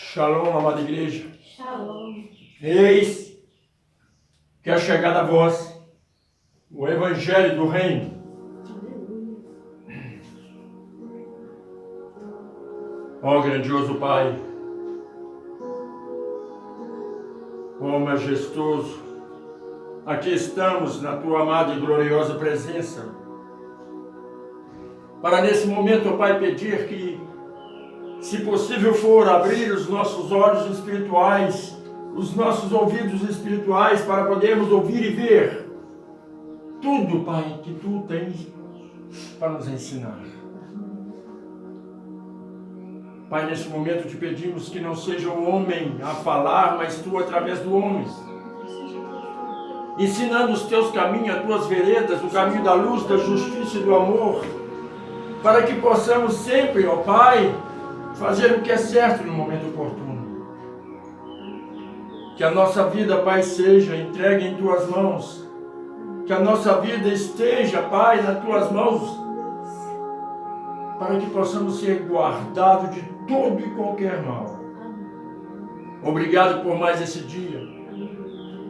Shalom, amada igreja. Shalom. Eis que é chegada a vós o Evangelho do Reino. Ó grandioso Pai, ó majestoso, aqui estamos na Tua amada e gloriosa presença, para nesse momento, ó Pai, pedir que, se possível for, abrir os nossos olhos espirituais, os nossos ouvidos espirituais, para podermos ouvir e ver tudo, Pai, que Tu tens para nos ensinar. Pai, nesse momento te pedimos que não seja o homem a falar, mas Tu através do homem, ensinando os Teus caminhos, as Tuas veredas, o caminho da luz, da justiça e do amor, para que possamos sempre, ó Pai, fazer o que é certo no momento oportuno. Que a nossa vida, Pai, seja entregue em Tuas mãos. Que a nossa vida esteja, Pai, nas Tuas mãos, para que possamos ser guardados de todo e qualquer mal. Obrigado por mais esse dia.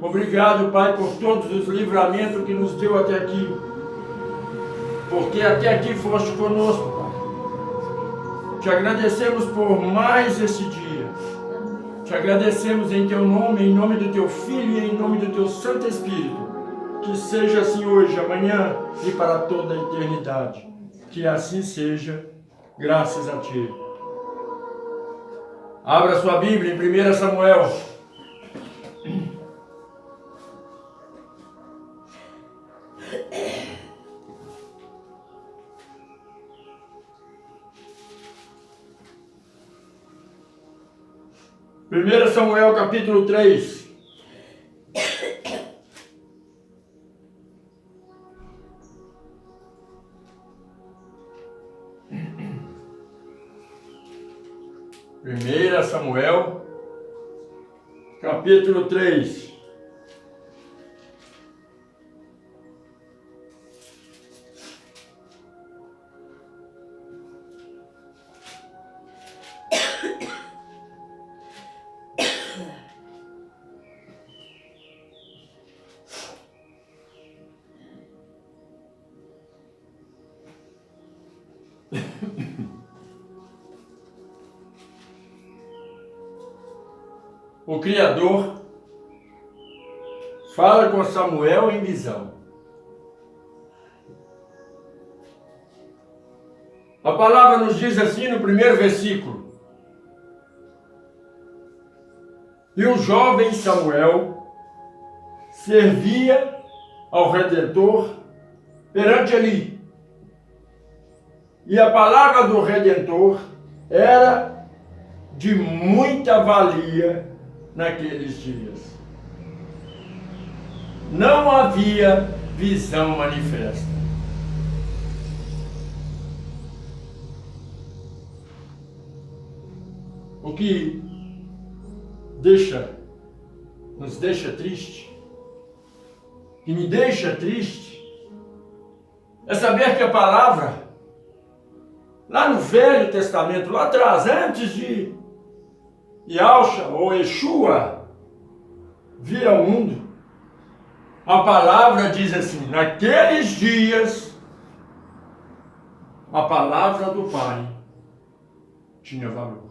Obrigado, Pai, por todos os livramentos que nos deu até aqui. Porque até aqui foste conosco, Pai. Te agradecemos por mais esse dia. Te agradecemos em Teu nome, em nome do Teu Filho e em nome do Teu Santo Espírito. Que seja assim hoje, amanhã e para toda a eternidade. Que assim seja, graças a Ti. Abra sua Bíblia em 1 Samuel. Primeiro Samuel, capítulo 3. Primeira Samuel, capítulo 3. O Criador fala com Samuel em visão. A palavra nos diz assim no primeiro versículo: E o jovem Samuel servia ao Redentor perante Eli. E a palavra do Redentor era de muita valia naqueles dias. Não havia visão manifesta. O que nos deixa triste, que me deixa triste, é saber que a palavra, lá no Velho Testamento, lá atrás, antes de Yahshua ou Yeshua vir ao mundo, a palavra diz assim: naqueles dias, a palavra do Pai tinha valor.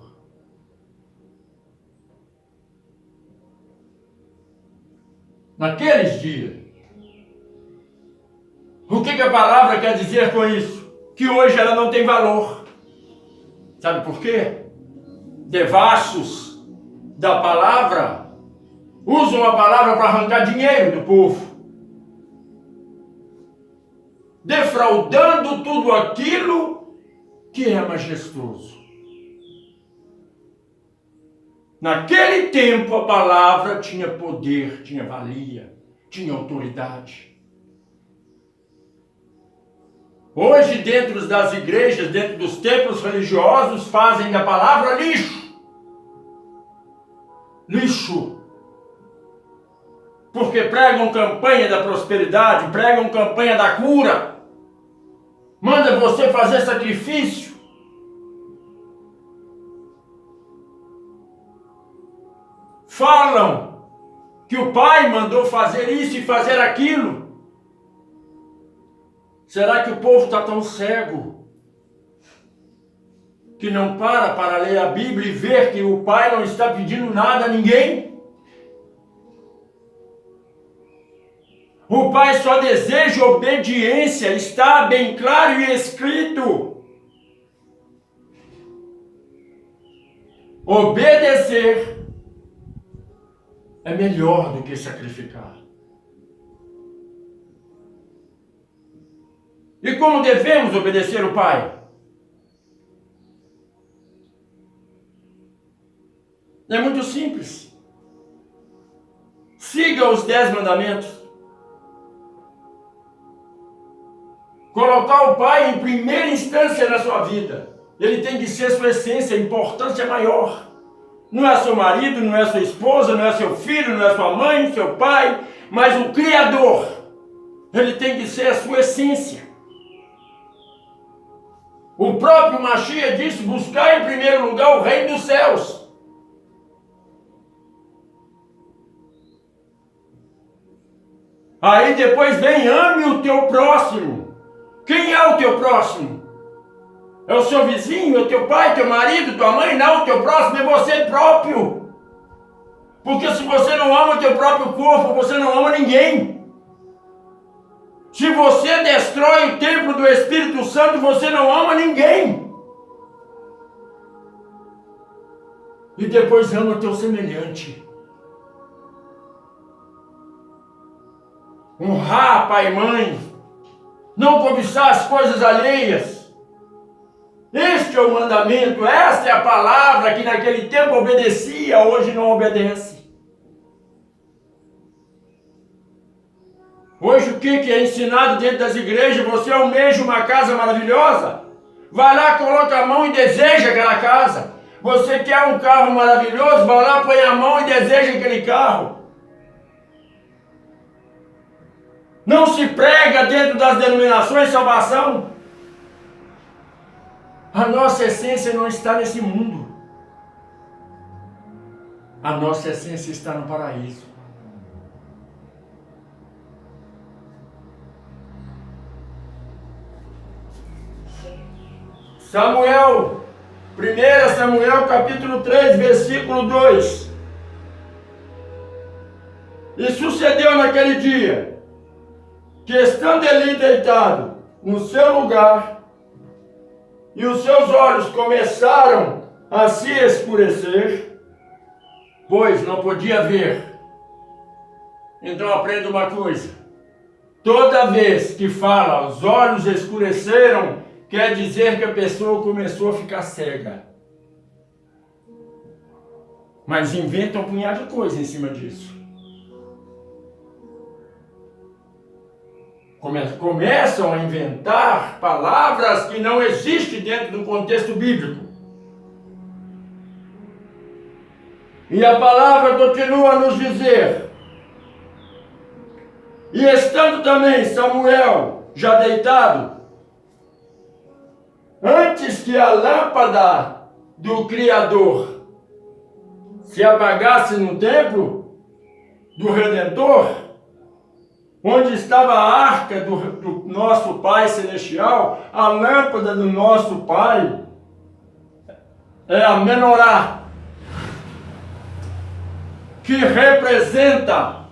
Naqueles dias. O que a palavra quer dizer com isso? Que hoje ela não tem valor. Sabe por quê? Devassos da palavra usam a palavra para arrancar dinheiro do povo, defraudando tudo aquilo que é majestoso. Naquele tempo a palavra tinha poder, tinha valia, tinha autoridade. Hoje, dentro das igrejas, dentro dos templos religiosos, fazem da palavra lixo. Lixo. Porque pregam campanha da prosperidade, pregam campanha da cura. Manda você fazer sacrifício. falam que o pai mandou fazer isso e fazer aquilo. Será que o povo está tão cego que não para ler a Bíblia e ver que o pai não está pedindo nada a ninguém? O pai só deseja obediência, está bem claro e escrito. Obedecer é melhor do que sacrificar. E como devemos obedecer o pai? É muito simples. Siga os 10 mandamentos. Colocar o pai em primeira instância na sua vida. Ele tem que ser sua essência, a importância maior. Não é seu marido, não é sua esposa, não é seu filho, não é sua mãe, seu pai, mas o Criador. Ele tem que ser a sua essência. O próprio Mashiach disse: buscar em primeiro lugar o reino dos céus. Aí depois vem: ame o teu próximo. Quem é o teu próximo? É o seu vizinho, é o teu pai, teu marido, tua mãe? Não, o teu próximo é você próprio. Porque se você não ama o teu próprio corpo, você não ama ninguém. Se você destrói o templo do Espírito Santo, você não ama ninguém. E depois ama o teu semelhante. Honrar pai e mãe. Não cobiçar as coisas alheias. Este é o mandamento, esta é a palavra que naquele tempo obedecia, hoje não obedece. Hoje o que é ensinado dentro das igrejas? Você almeja uma casa maravilhosa? Vai lá, coloca a mão e deseja aquela casa. Você quer um carro maravilhoso? Vai lá, põe a mão e deseja aquele carro. Não se prega dentro das denominações salvação. A nossa essência não está nesse mundo. A nossa essência está no paraíso. Samuel, 1 Samuel capítulo 3, versículo 2. E sucedeu naquele dia, que estando ele deitado no seu lugar, e os seus olhos começaram a se escurecer, pois não podia ver. Então aprenda uma coisa: toda vez que fala os olhos escureceram, quer dizer que a pessoa começou a ficar cega. Mas inventam um punhado de coisa em cima disso. Começam a inventar palavras que não existem dentro do contexto bíblico. E a palavra continua a nos dizer: e estando também Samuel já deitado, antes que a lâmpada do Criador se apagasse no templo do Redentor, onde estava a arca do nosso Pai Celestial, a lâmpada do nosso Pai é a menorá, que representa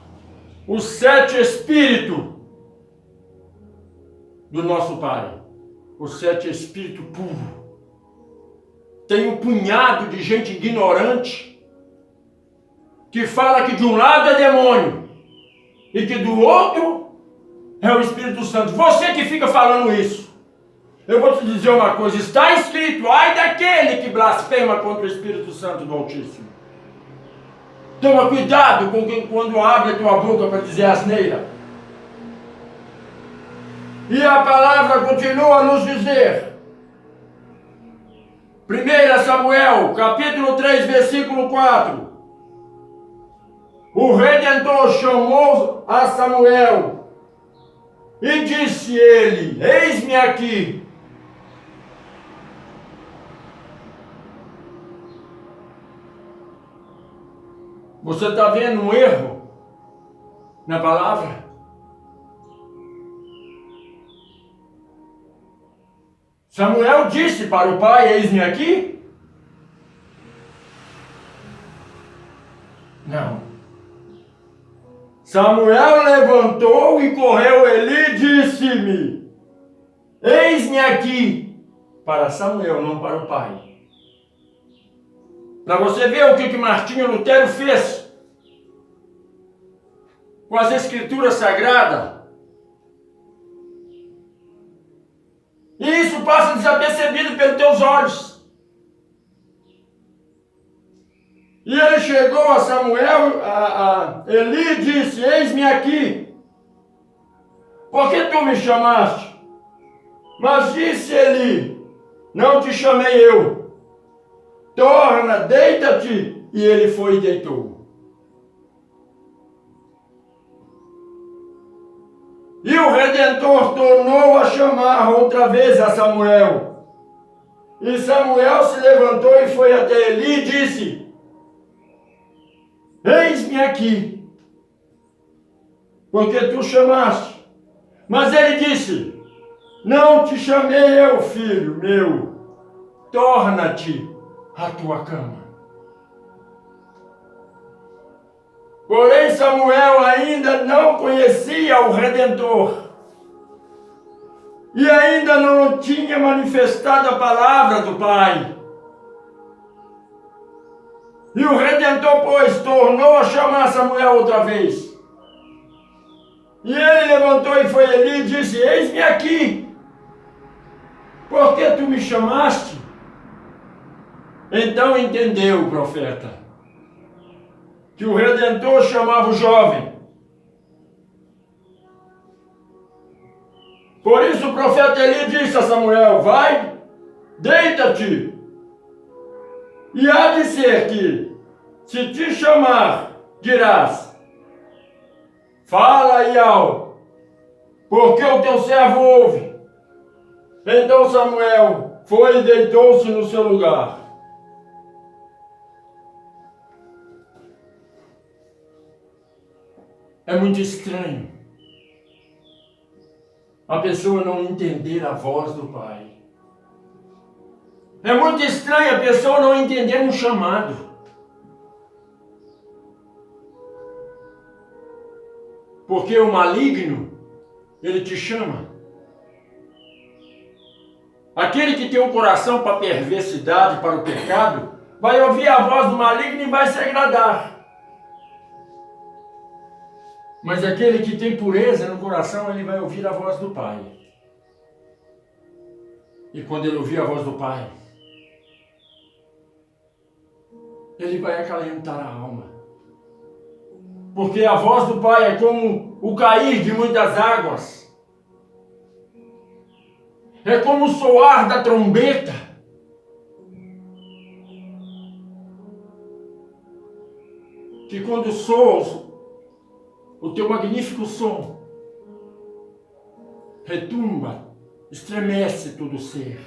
os 7 espíritos do nosso Pai, os 7 espíritos puros. Tem um punhado de gente ignorante que fala que de um lado é demônio e que do outro é o Espírito Santo. Você que fica falando isso, eu vou te dizer uma coisa: está escrito: ai daquele que blasfema contra o Espírito Santo do Altíssimo. Toma cuidado com quando abre a tua boca para dizer asneira. E a palavra continua a nos dizer, 1 Samuel capítulo 3, versículo 4. O Redentor chamou a Samuel e disse ele: eis-me aqui. Você está vendo um erro na palavra? Samuel disse para o pai: eis-me aqui? Não. Samuel levantou e correu Eli e disse-me: eis-me aqui, para Samuel, não para o pai. Para você ver o que Martinho Lutero fez com as escrituras sagradas. E isso passa desapercebido pelos teus olhos. E ele chegou a Samuel, a Eli e disse: eis-me aqui. Por que tu me chamaste? Mas disse Eli: não te chamei eu. Torna, deita-te. E ele foi e deitou. E o Redentor tornou a chamar outra vez a Samuel. E Samuel se levantou e foi até Eli e disse: eis-me aqui, porque tu chamaste. Mas ele disse: não te chamei eu, filho meu. Torna-te à tua cama. Porém, Samuel ainda não conhecia o Redentor. E ainda não tinha manifestado a palavra do Pai. E o Redentor, pois, tornou a chamar Samuel outra vez. E ele levantou e foi ali e disse: eis-me aqui. Por que tu me chamaste? Então entendeu o profeta que o Redentor chamava o jovem. Por isso o profeta Eli disse a Samuel: vai, deita-te. E há de ser que, se te chamar, dirás: fala, Iau, porque o teu servo ouve. Então Samuel foi e deitou-se no seu lugar. É muito estranho a pessoa não entender a voz do Pai. É muito estranho a pessoa não entender um chamado. Porque o maligno, ele te chama. Aquele que tem um coração para a perversidade, para o pecado, vai ouvir a voz do maligno e vai se agradar. Mas aquele que tem pureza no coração, ele vai ouvir a voz do Pai. E quando ele ouvir a voz do Pai, ele vai acalentar a alma. Porque a voz do Pai é como o cair de muitas águas. É como o soar da trombeta. Que quando soa o teu magnífico som, retumba, estremece todo o ser.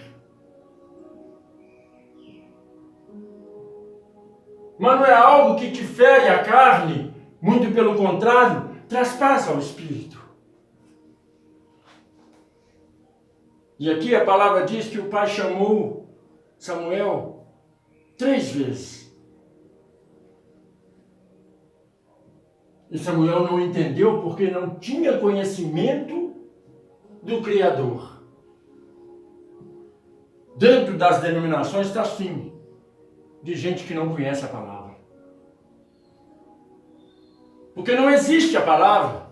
Mas não é algo que te fere a carne, muito pelo contrário, traz paz ao espírito. E aqui a palavra diz que o pai chamou Samuel 3 vezes. E Samuel não entendeu porque não tinha conhecimento do Criador. Dentro das denominações está assim, de gente que não conhece a palavra. Porque não existe a palavra.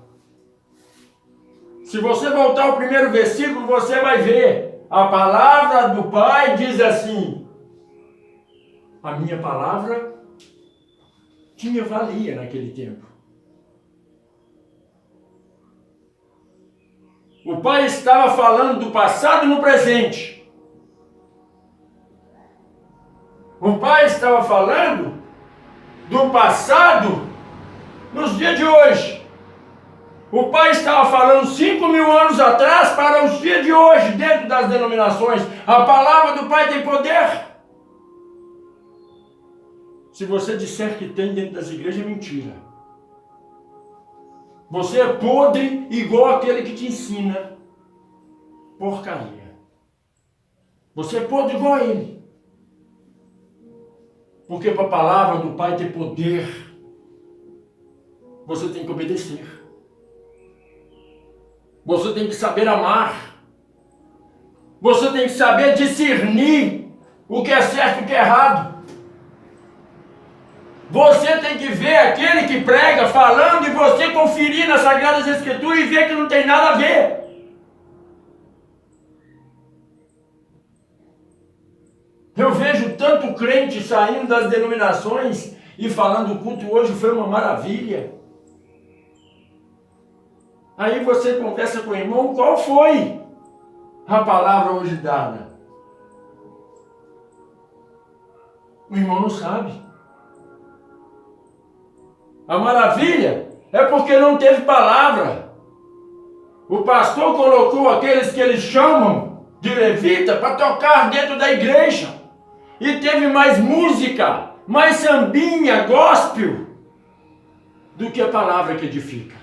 Se você voltar ao primeiro versículo, você vai ver. A palavra do Pai diz assim: a minha palavra tinha valia naquele tempo. O Pai estava falando do passado e no presente. O Pai estava falando do passado nos dias de hoje. O Pai estava falando 5.000 anos atrás para os dias de hoje, dentro das denominações. A palavra do Pai tem poder. Se você disser que tem dentro das igrejas, é mentira. Você é podre igual aquele que te ensina porcaria. Você é podre igual a ele. Porque para a palavra do Pai ter poder, você tem que obedecer. Você tem que saber amar. Você tem que saber discernir o que é certo e o que é errado. Você tem que ver aquele que prega falando e você conferir nas Sagradas Escrituras e ver que não tem nada a ver. Eu vejo tanto crente saindo das denominações e falando o culto hoje foi uma maravilha. Aí você conversa com o irmão, qual foi a palavra hoje dada? O irmão não sabe. A maravilha é porque não teve palavra. O pastor colocou aqueles que eles chamam de levita para tocar dentro da igreja. E teve mais música, mais sambinha, gospel, do que a palavra que edifica.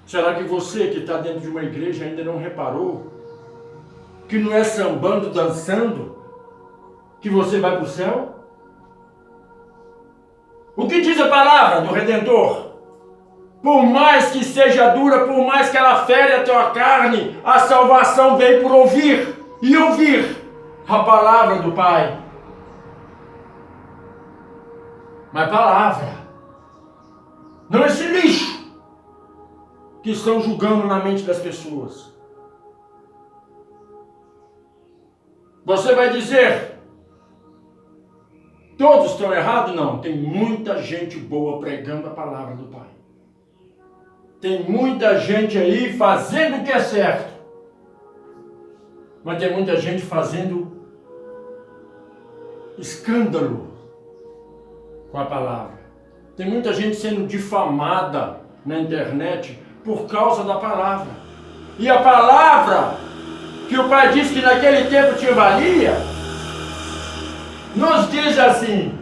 Será que você que está dentro de uma igreja ainda não reparou que não é sambando, dançando, que você vai para o céu? O que diz a palavra do Redentor? Por mais que seja dura, por mais que ela fere a tua carne, a salvação vem por ouvir e ouvir a palavra do Pai. Mas palavra, não esse lixo que estão julgando na mente das pessoas. Você vai dizer, todos estão errados? Não, tem muita gente boa pregando a palavra do Pai. Tem muita gente aí fazendo o que é certo. Mas tem muita gente fazendo escândalo com a palavra. Tem muita gente sendo difamada na internet por causa da palavra. E a palavra que o Pai disse que naquele tempo tinha valia, nos diz assim: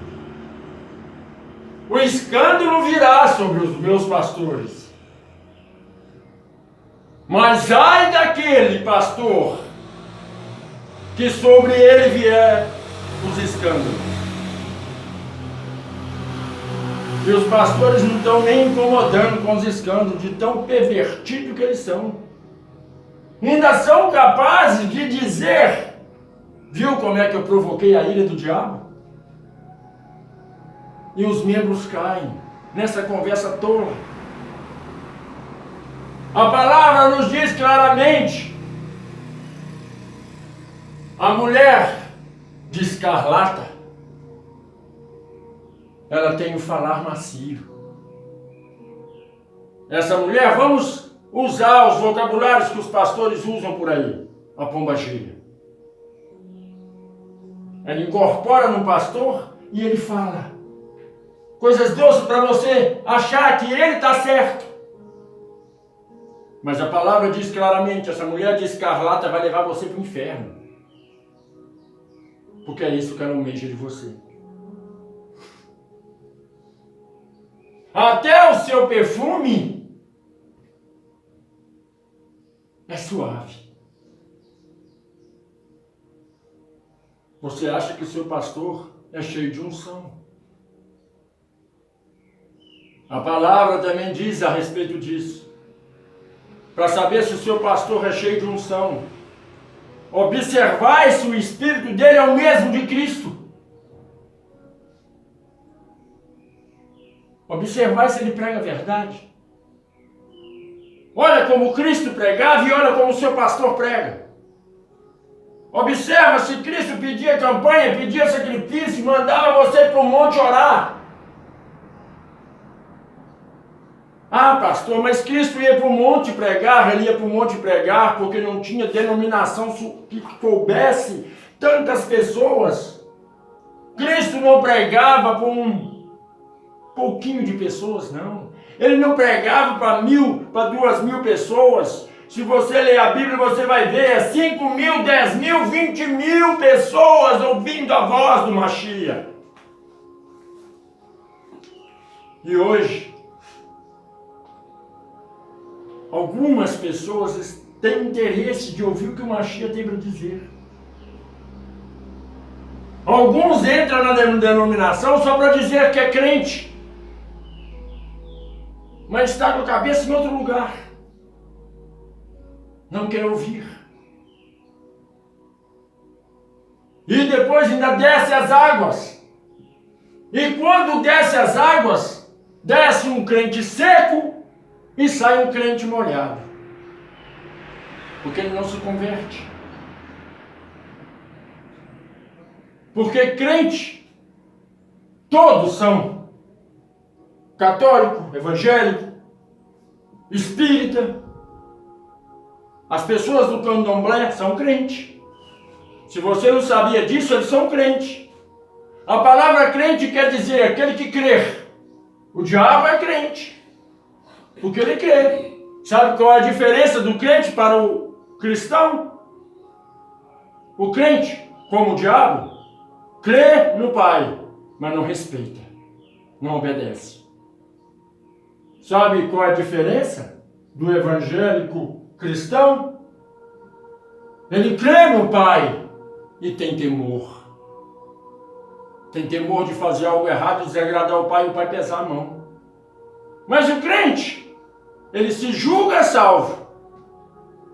o escândalo virá sobre os meus pastores. Mas ai daquele pastor que sobre ele vier os escândalos. E os pastores não estão nem incomodando com os escândalos, de tão pervertido que eles são. Ainda são capazes de dizer, viu como é que eu provoquei a ira do diabo? E os membros caem nessa conversa tola. A palavra nos diz claramente, a mulher de escarlata, ela tem o falar macio. Essa mulher, vamos usar os vocabulários que os pastores usam por aí, a pombagira. Ela incorpora no pastor e ele fala coisas doces para você achar que ele está certo. Mas a palavra diz claramente, essa mulher de escarlata vai levar você para o inferno. Porque é isso que ela almeja de você. Até o seu perfume é suave. Você acha que o seu pastor é cheio de unção. A palavra também diz a respeito disso. Para saber se o seu pastor é cheio de unção, observai se o espírito dele é o mesmo de Cristo. Observai se ele prega a verdade. Olha como Cristo pregava e olha como o seu pastor prega. Observa se Cristo pedia campanha, pedia sacrifício, mandava você para o monte orar. Ah, pastor, mas Cristo ia para o monte pregar, ele ia para o monte pregar porque não tinha denominação que coubesse tantas pessoas. Cristo não pregava para um pouquinho de pessoas, não. Ele não pregava para 1.000, para 2.000 pessoas. Se você ler a Bíblia, você vai ver 5 mil, 10 mil, 20 mil pessoas ouvindo a voz do Mashiach. E hoje, algumas pessoas têm interesse de ouvir o que o Mashiach tem para dizer. Alguns entram na denominação só para dizer que é crente, mas está com a cabeça em outro lugar. Não quer ouvir. E depois ainda desce as águas. E quando desce as águas, desce um crente seco e sai um crente molhado. Porque ele não se converte. Porque crente, todos são católico, evangélico, espírita. As pessoas do candomblé são crentes. Se você não sabia disso, eles são crentes. A palavra crente quer dizer aquele que crê. O diabo é crente, porque ele crê. Sabe qual é a diferença do crente para o cristão? O crente, como o diabo, crê no Pai, mas não respeita, não obedece. Sabe qual é a diferença do evangélico cristão? Ele crê no Pai e tem temor. Tem temor de fazer algo errado, desagradar o Pai e o Pai pesar a mão. Mas o crente, ele se julga salvo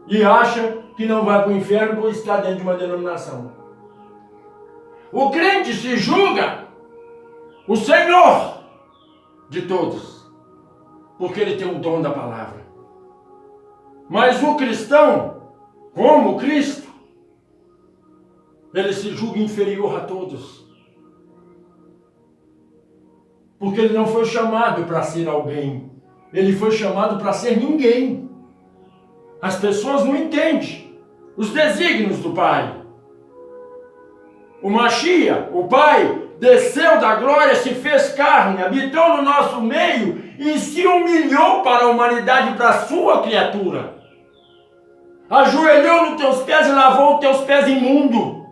e acha que não vai para o inferno por estar dentro de uma denominação. O crente se julga o Senhor de todos, porque ele tem o dom da palavra. Mas o cristão, como Cristo, ele se julga inferior a todos. Porque ele não foi chamado para ser alguém. Ele foi chamado para ser ninguém. As pessoas não entendem os desígnios do Pai. O Mashiach, o Pai, desceu da glória, se fez carne, habitou no nosso meio e se humilhou para a humanidade, para a sua criatura. Ajoelhou nos teus pés e lavou os teus pés imundos.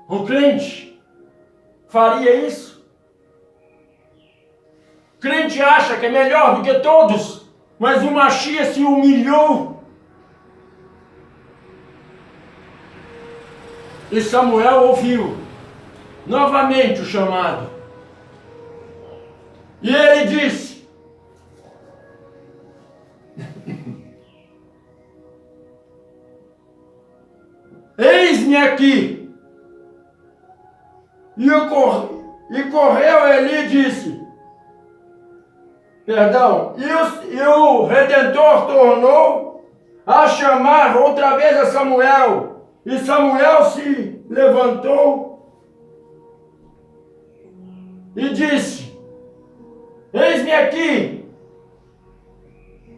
O crente faria isso? O crente acha que é melhor do que todos, mas o Mashiach se humilhou. E Samuel ouviu novamente o chamado. E ele disse: eis-me aqui. E correu Eli e disse, e o Redentor tornou a chamar outra vez a Samuel. E Samuel se levantou e disse, eis-me aqui.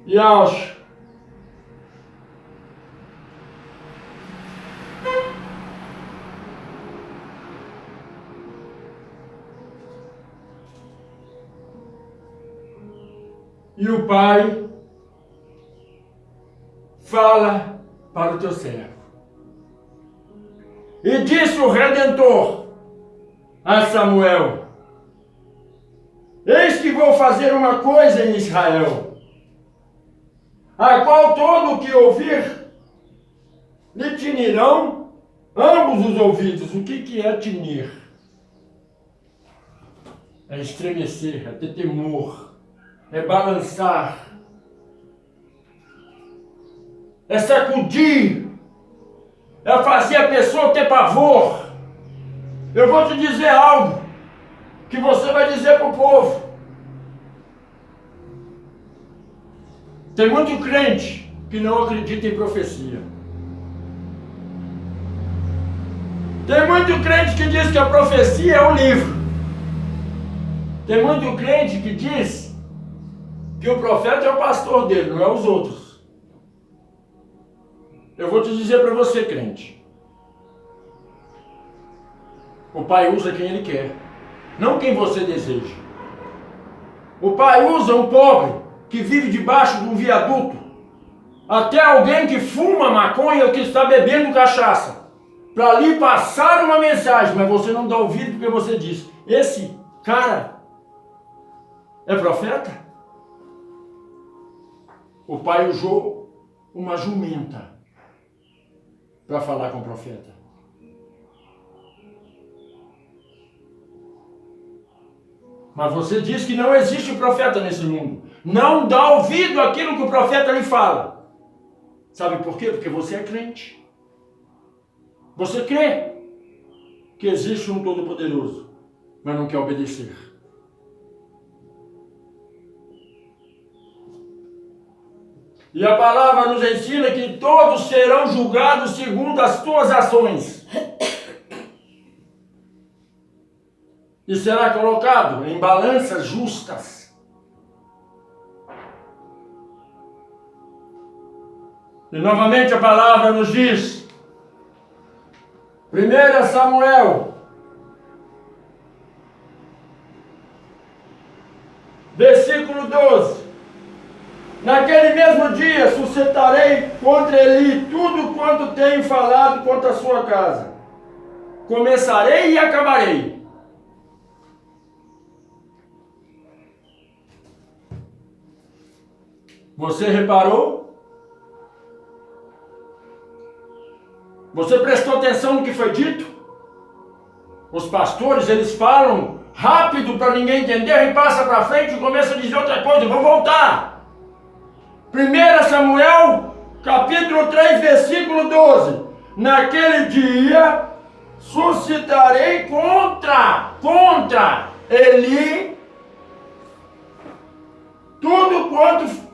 E acho. E o Pai fala para o teu servo. E disse o Redentor a Samuel, eis que vou fazer uma coisa em Israel, a qual todo o que ouvir lhe tinirão ambos os ouvidos. O que é tinir? É estremecer, é ter temor, é balançar, é sacudir, é fazer a pessoa ter pavor. Eu vou te dizer algo que você vai dizer para o povo. Tem muito crente que não acredita em profecia. Tem muito crente que diz que a profecia é um livro. Tem muito crente que diz que o profeta é o pastor dele, não é os outros. Eu vou te dizer para você, crente. O Pai usa quem Ele quer, não quem você deseja. O Pai usa um pobre que vive debaixo de um viaduto até alguém que fuma maconha ou que está bebendo cachaça, para lhe passar uma mensagem, mas você não dá ouvido porque você diz, esse cara é profeta? O pai usou uma jumenta para falar com o profeta. Mas você diz que não existe profeta nesse mundo. Não dá ouvido àquilo que o profeta lhe fala. Sabe por quê? Porque você é crente. Você crê que existe um Todo-Poderoso, mas não quer obedecer. E a palavra nos ensina que todos serão julgados segundo as tuas ações. E será colocado em balanças justas. E novamente a palavra nos diz, 1 Samuel, versículo 12. Naquele mesmo dia suscitarei contra Eli tudo quanto tenho falado contra a sua casa. Começarei e acabarei. Você reparou? Você prestou atenção no que foi dito? Os pastores, eles falam rápido para ninguém entender e passa para frente e começa a dizer outra coisa. Vou voltar. 1 Samuel, capítulo 3, versículo 12. Naquele dia suscitarei contra Eli tudo quanto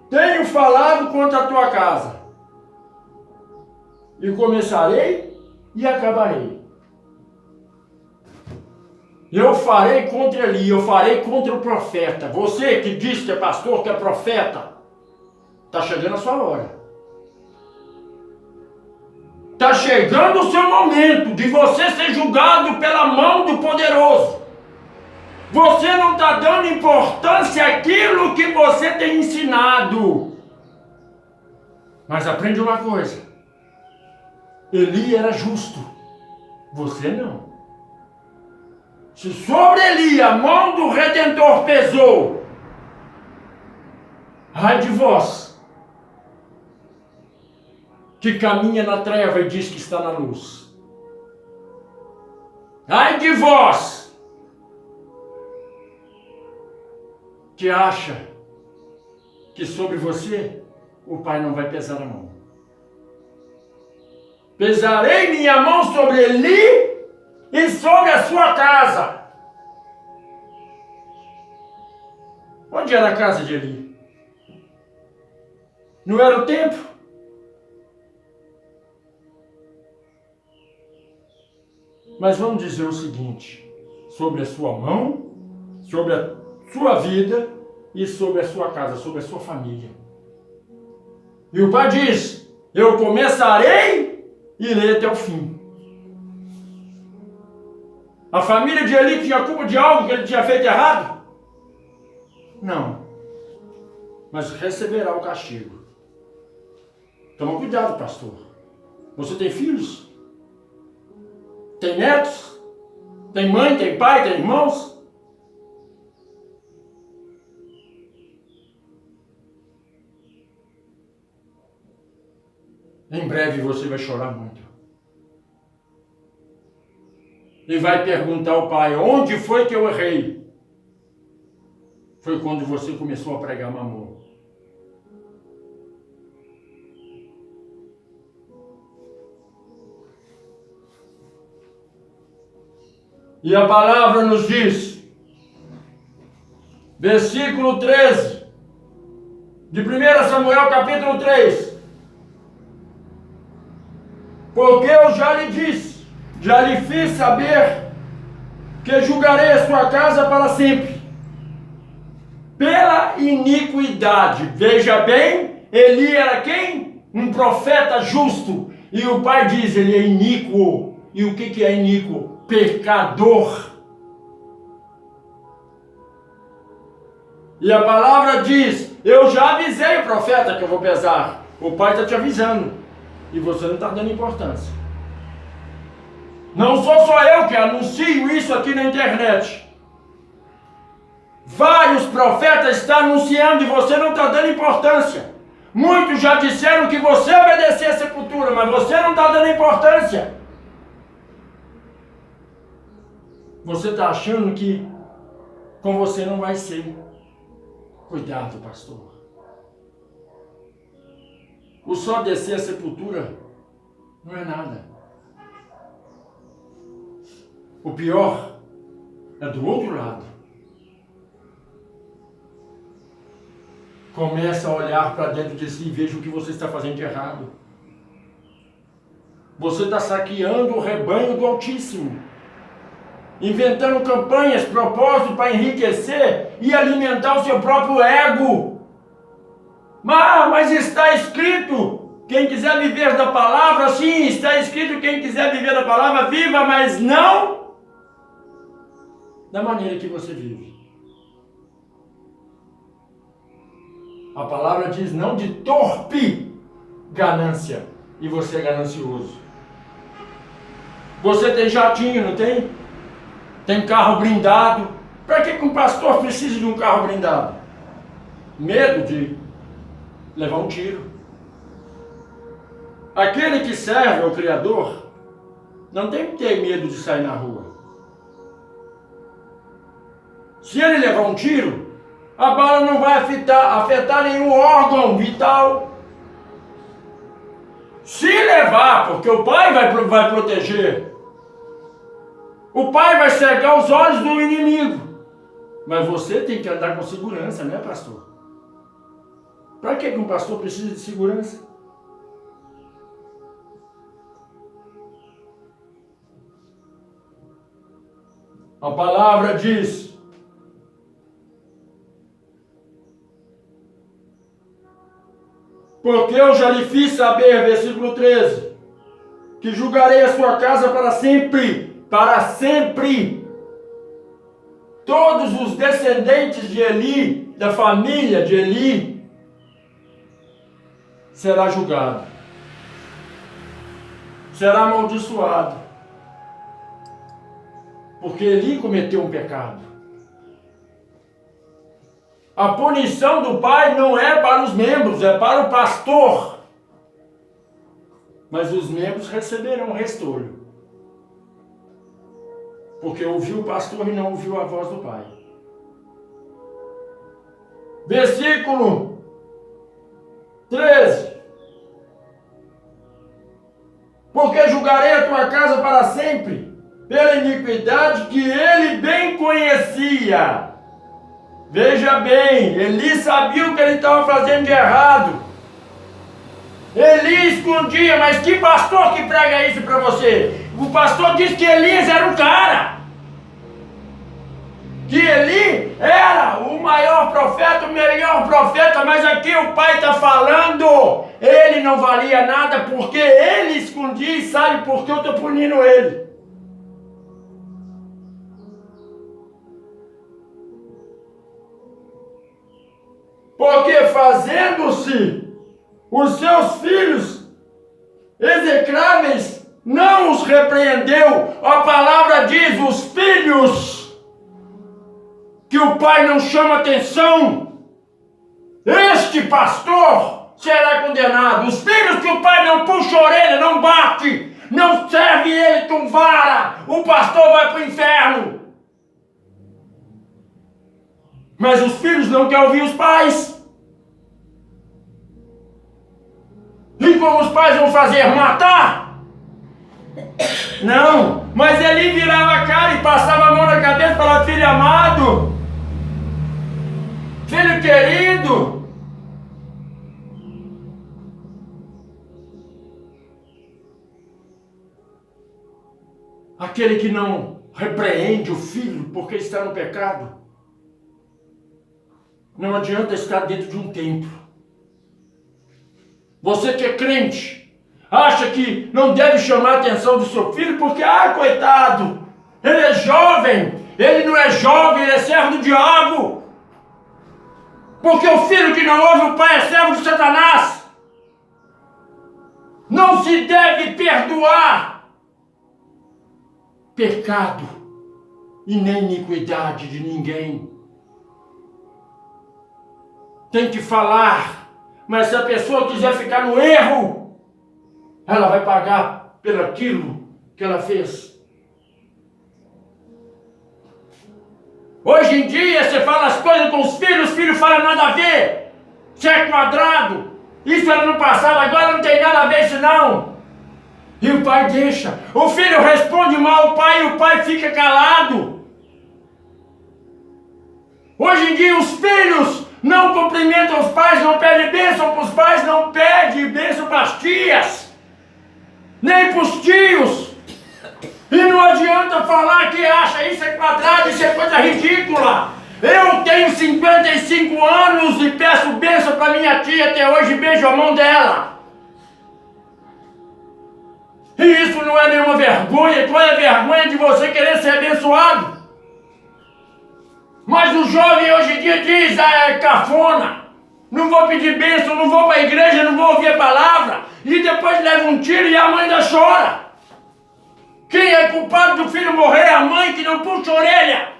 tenho falado contra a tua casa. E começarei e acabarei. Eu farei contra Eli, eu farei contra o profeta. Você que diz que é pastor, que é profeta, está chegando a sua hora. Está chegando o seu momento de você ser julgado pela mão do poderoso. Você não está dando importância àquilo que você tem ensinado. Mas aprende uma coisa. Eli era justo. Você não. Se sobre Eli a mão do Redentor pesou, ai de vós, que caminha na treva e diz que está na luz. Ai de vós, que acha que sobre você o Pai não vai pesar a mão. Pesarei minha mão sobre Eli e sobre a sua casa. Onde era a casa de Eli? Não era o templo? Mas vamos dizer o seguinte, sobre a sua mão, sobre a sua vida e sobre a sua casa, sobre a sua família. E o Pai diz, eu começarei e irei até o fim. A família de Eli tinha culpa de algo que ele tinha feito errado? Não. Mas receberá o castigo. Toma cuidado, pastor. Você tem filhos? Tem netos? Tem mãe, tem pai, tem irmãos? Em breve você vai chorar muito. E vai perguntar ao pai, onde foi que eu errei? Foi quando você começou a pregar mamão. E a palavra nos diz, versículo 13, de 1 Samuel capítulo 3, porque eu já lhe disse, já lhe fiz saber, que julgarei a sua casa para sempre, pela iniquidade. Veja bem, Eli era quem? Um profeta justo, e o pai diz, ele é iníquo. E o que é iníquo? Pecador. E a palavra diz, Eu já avisei o profeta que eu vou pesar. O pai está te avisando. E você não está dando importância. Não sou só eu que anuncio isso aqui na internet. Vários profetas estão anunciando e você não está dando importância. Muitos já disseram que você obedecer a sepultura, mas você não está dando importância. Você está achando que com você não vai ser. Cuidado, pastor. O só descer a sepultura não é nada. O pior é do outro lado. Começa a olhar para dentro de si e veja o que você está fazendo de errado. Você está saqueando o rebanho do Altíssimo. Inventando campanhas, propósitos para enriquecer e alimentar o seu próprio ego. Mas está escrito, quem quiser viver da palavra, sim, está escrito, quem quiser viver da palavra, viva, mas não da maneira que você vive. A palavra diz não de torpe ganância, e você é ganancioso. Você tem jatinho, não tem? Tem carro blindado. Para que um pastor precisa de um carro blindado? Medo de levar um tiro. Aquele que serve ao Criador não tem que ter medo de sair na rua. Se ele levar um tiro, a bala não vai afetar nenhum órgão vital. Se levar, porque o pai vai proteger. O pai vai cegar os olhos do inimigo. Mas você tem que andar com segurança, né, pastor? Para que um pastor precisa de segurança? A palavra diz: porque eu já lhe fiz saber, versículo 13, que julgarei a sua casa para sempre, todos os descendentes de Eli, da família de Eli, será julgado, será amaldiçoado, porque Eli cometeu um pecado. A punição do pai não é para os membros, é para o pastor. Mas os membros receberão um restolho, porque ouviu o pastor e não ouviu a voz do pai. Versículo 13. Porque julgarei a tua casa para sempre, pela iniquidade que ele bem conhecia. Veja bem, Eli sabia o que ele estava fazendo de errado. Eli escondia, mas que pastor que prega isso para você? O pastor disse que Elias era um cara. Que Eli era o maior profeta, o melhor profeta, mas aqui o pai está falando, ele não valia nada porque ele escondia, e sabe por que eu estou punindo ele? Porque fazendo-se os seus filhos execráveis, não os repreendeu. A palavra diz, os filhos que o pai não chama atenção, este pastor será condenado. Os filhos que o pai não puxa a orelha, não bate, não serve ele com vara, o pastor vai para o inferno. Mas os filhos não querem ouvir os pais. E como os pais vão fazer? Matar? Não, mas ele virava a cara e passava a mão na cabeça e falava, filho amado, filho querido. Aquele que não repreende o filho porque está no pecado, não adianta estar dentro de um templo. Você que é crente, acha que não deve chamar a atenção do seu filho porque, coitado, ele é jovem, ele não é jovem, ele é servo do diabo. Porque o filho que não ouve o pai é servo de Satanás. Não se deve perdoar pecado e nem iniquidade de ninguém. Tem que falar, mas se a pessoa quiser ficar no erro, ela vai pagar pelo aquilo que ela fez. Hoje em dia você fala as coisas com os filhos falam nada a ver. Você é quadrado. Isso era no passado, agora não tem nada a ver isso não. E o pai deixa. O filho responde mal ao pai e o pai fica calado. Hoje em dia os filhos não cumprimentam os pais, não pedem bênção para os pais, não pedem bênção para as tias, nem para os tios. E não adianta falar que acha isso é quadrado, isso é coisa ridícula. Eu tenho 55 anos e peço bênção para minha tia até hoje, beijo a mão dela. E isso não é nenhuma vergonha. Qual é a vergonha de você querer ser abençoado? Mas o jovem hoje em dia diz, é cafona. Não vou pedir bênção, não vou para a igreja, não vou ouvir a palavra. E depois leva um tiro e a mãe ainda chora. Quem é culpado do filho morrer? A mãe que não puxa a orelha.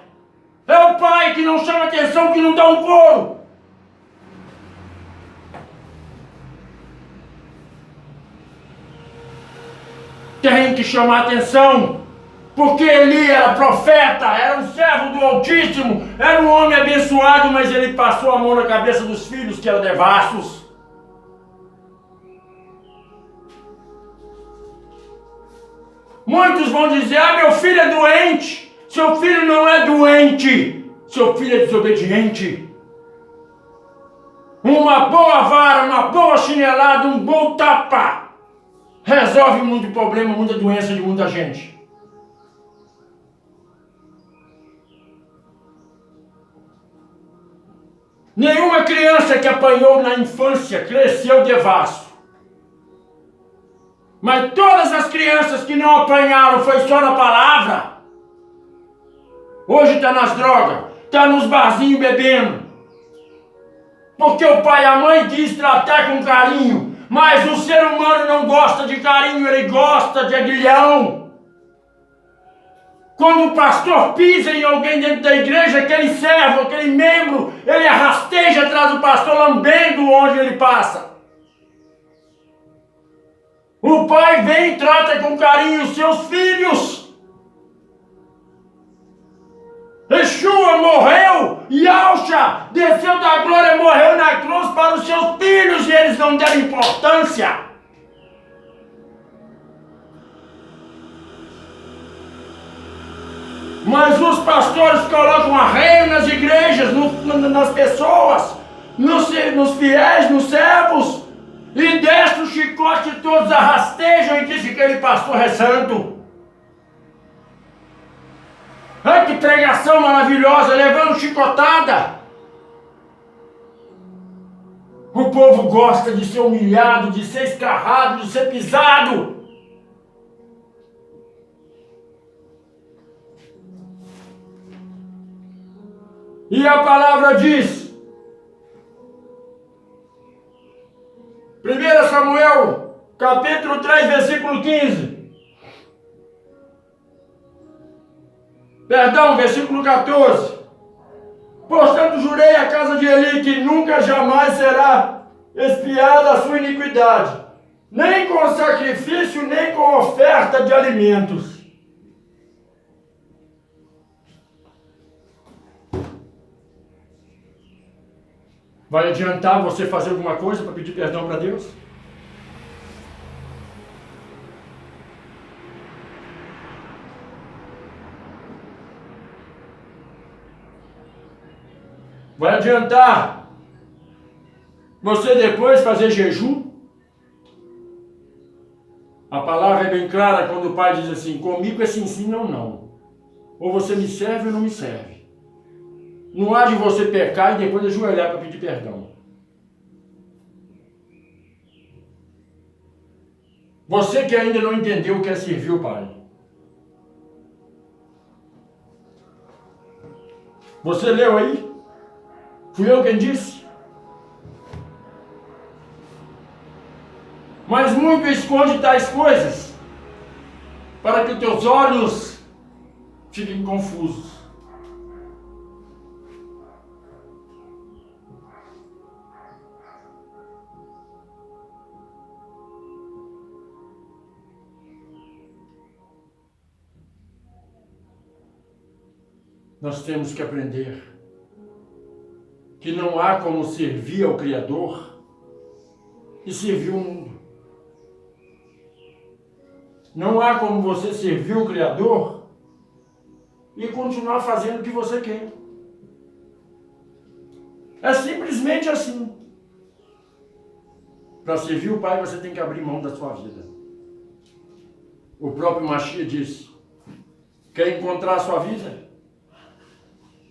É o pai que não chama atenção, que não dá um couro. Tem que chamar atenção, porque Eli era profeta, era um servo do Altíssimo, era um homem abençoado, mas ele passou a mão na cabeça dos filhos que eram devassos. Muitos vão dizer, meu filho é doente. Seu filho não é doente, seu filho é desobediente. Uma boa vara, uma boa chinelada, um bom tapa resolve muito problema, muita doença de muita gente. Nenhuma criança que apanhou na infância cresceu devasso. Mas todas as crianças que não apanharam foi só na palavra. Hoje está nas drogas, está nos barzinhos bebendo. Porque o pai e a mãe quis tratar com carinho. Mas o ser humano não gosta de carinho, ele gosta de aguilhão. Quando o pastor pisa em alguém dentro da igreja, aquele servo, aquele membro, ele rasteja atrás do pastor, lambendo onde ele passa. O pai vem e trata com carinho os seus filhos. Yeshua morreu, Yahshua desceu da glória, morreu na cruz para os seus filhos e eles não deram importância. Mas os pastores colocam arreio nas igrejas, nas pessoas, nos fiéis, nos servos, e desce o chicote e todos arrastejam e dizem que aquele pastor é santo. Ai, que pregação maravilhosa, levando chicotada. O povo gosta de ser humilhado, de ser escarrado, de ser pisado. E a palavra diz, 1 Samuel, capítulo 3, versículo 15. Perdão, versículo 14. Portanto, jurei à casa de Eli que nunca jamais será expiada a sua iniquidade, nem com sacrifício, nem com oferta de alimentos. Vai adiantar você fazer alguma coisa para pedir perdão para Deus? Vai adiantar você depois fazer jejum? A palavra é bem clara quando o pai diz assim, comigo é sim, sim, não, não. Ou você me serve ou não me serve. Não há de você pecar e depois ajoelhar para pedir perdão. Você que ainda não entendeu o que é servir o pai. Você leu aí? Fui eu quem disse? Mas muito esconde tais coisas, para que teus olhos fiquem confusos. Nós temos que aprender que não há como servir ao Criador e servir o mundo. Não há como você servir o Criador e continuar fazendo o que você quer. É simplesmente assim. Para servir o Pai, você tem que abrir mão da sua vida. O próprio Mashiach disse: quer encontrar a sua vida?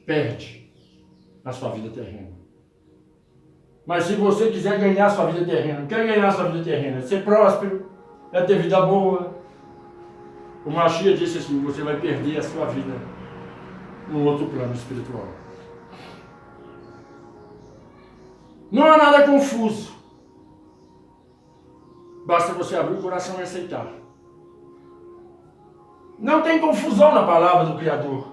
Perde a sua vida terrena. Mas se você quiser ganhar a sua vida terrena, quer ganhar a sua vida terrena, ser próspero, é ter vida boa, o Mashiach disse assim: você vai perder a sua vida num outro plano espiritual. Não há nada confuso. Basta você abrir o coração e aceitar. Não tem confusão na palavra do Criador.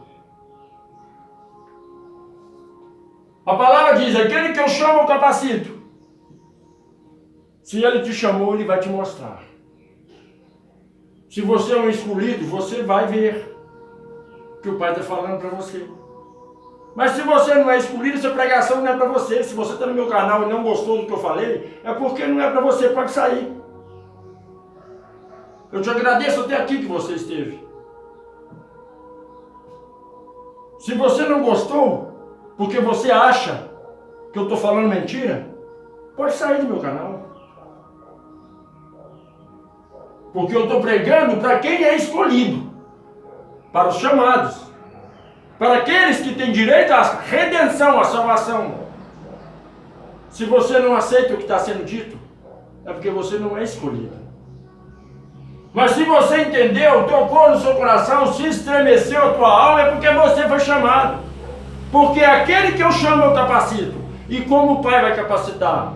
A palavra diz: aquele que eu chamo, eu capacito. Se ele te chamou, ele vai te mostrar. Se você é um escolhido, você vai ver o que o Pai está falando para você. Mas se você não é escolhido, essa pregação não é para você. Se você está no meu canal e não gostou do que eu falei, é porque não é para você, pode sair. Eu te agradeço até aqui que você esteve. Se você não gostou, porque você acha que eu estou falando mentira, pode sair do meu canal. Porque eu estou pregando para quem é escolhido, para os chamados, para aqueles que têm direito à redenção, à salvação. Se você não aceita o que está sendo dito, é porque você não é escolhido. Mas se você entendeu, tocou no seu coração, se estremeceu a tua alma, é porque você foi chamado. Porque aquele que eu chamo eu capacito. E como o Pai vai capacitar?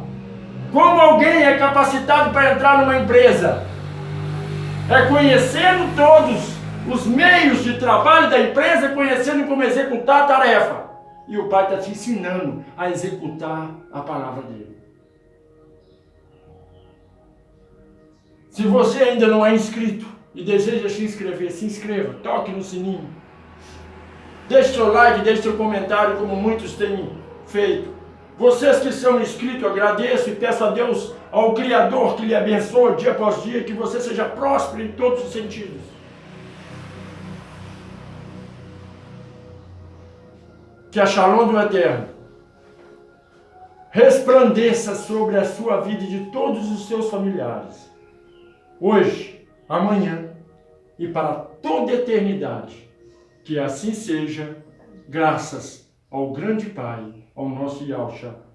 Como alguém é capacitado para entrar numa empresa? É conhecendo todos os meios de trabalho da empresa, conhecendo como executar a tarefa. E o Pai está te ensinando a executar a palavra dele. Se você ainda não é inscrito e deseja se inscrever, se inscreva, toque no sininho. Deixe seu like, deixe seu comentário, como muitos têm feito. Vocês que são inscritos, agradeço e peço a Deus, ao Criador, que lhe abençoe dia após dia, que você seja próspero em todos os sentidos. Que a Shalom do Eterno resplandeça sobre a sua vida e de todos os seus familiares. Hoje, amanhã e para toda a eternidade. Que assim seja, graças ao grande Pai, ao nosso Yahshua